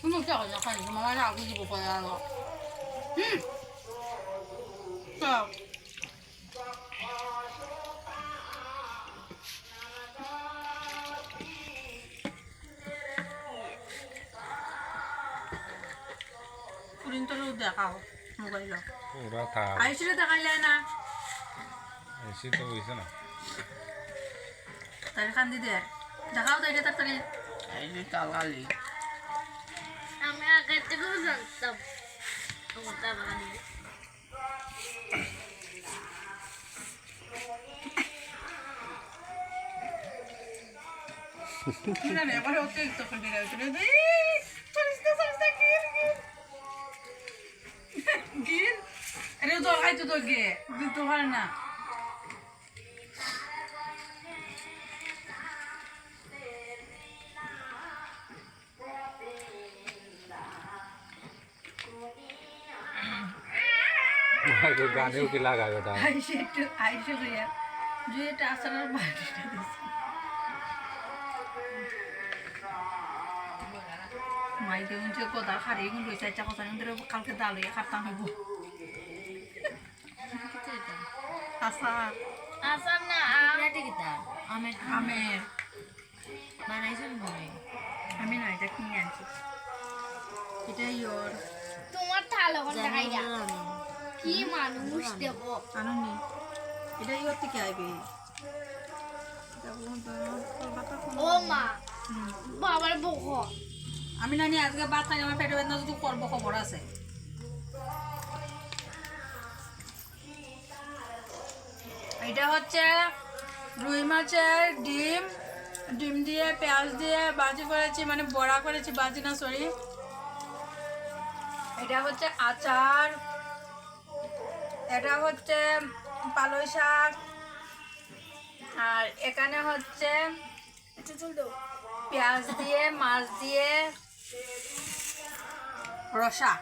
তুমি क्या हो जाता है हमारा आगू जी को पड़ा लो तो পুরিন তো দেখাও মোবাইল পুরা থাক আইসিরে দেখাইলে না এসি তো হইছে না তাই কান্দি দে দেখাও তো এটা তাড়াতাড়ি এই যে তালালি আমি আগে থেকেও জানতাম ওটা বানিয়ে Mira, me acuerdo que esto fue el video que le di. Saliste, Gil. Eres todo hay todo que. De tu harna. গানেও কি লাগা ওটা আইসে গিয়া যে এটা আসার বাড়িটা দিছে মাই দেউন যে কোদা খারে গুন রইছে চা কথা নিন্দরে কালকে দাল হয়ে খাতাম হইব আসা আসাম না এটা কিতা আমের আমের বানাইছেন বলে আমি না এটা কিনে আনছি এটা ইয়োর তোমার থালা কোন দেখাইয়া কি মানুষ দেব আননি এটা ইয়োর থেকে আইবে ও মা বাবার বক আমি নানি আজকে ভাত খাই আমার পেটে বেদনা তো করবো খবর আছে এটা হচ্ছে রুই মাছের ডিম ডিম দিয়ে পেঁয়াজ দিয়ে ভাজি করেছি মানে বড়া করেছি ভাজি না সরি এটা হচ্ছে আচার এটা হচ্ছে পালই শাক আর এখানে হচ্ছে পেঁয়াজ দিয়ে মাছ দিয়ে রসা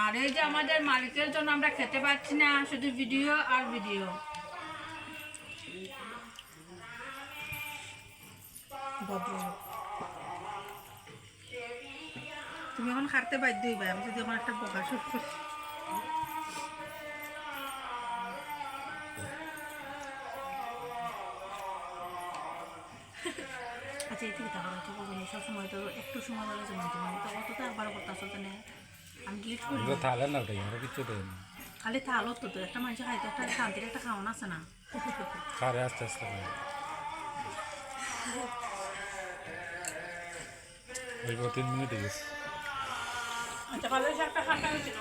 আর এই যে আমাদের মালিকের জন্য আমরা খেতে পাচ্ছি না শুধু ভিডিও আর ভিডিও তুমি এখন খাটতে বাধ্য হইবা আমি যদি আমার একটা বোকা শুট করি আচ্ছা এই থেকে টাকা রাখতে বলবো সব সময় তো একটু সময় লাগে জমা জমা তো অত তো একবার করতে আসতে নেই আমি ডিলিট করি এটা থালে না ওটাই আমরা কিছু দেয় না খালি থালো তো তো একটা মানুষ খাইতে একটা শান্তির একটা খাওয়ান আছে না খারে আস্তে আস্তে ওই 3 মিনিট গেছে আচ্ছা ভালো একটা খাটা হয়েছিল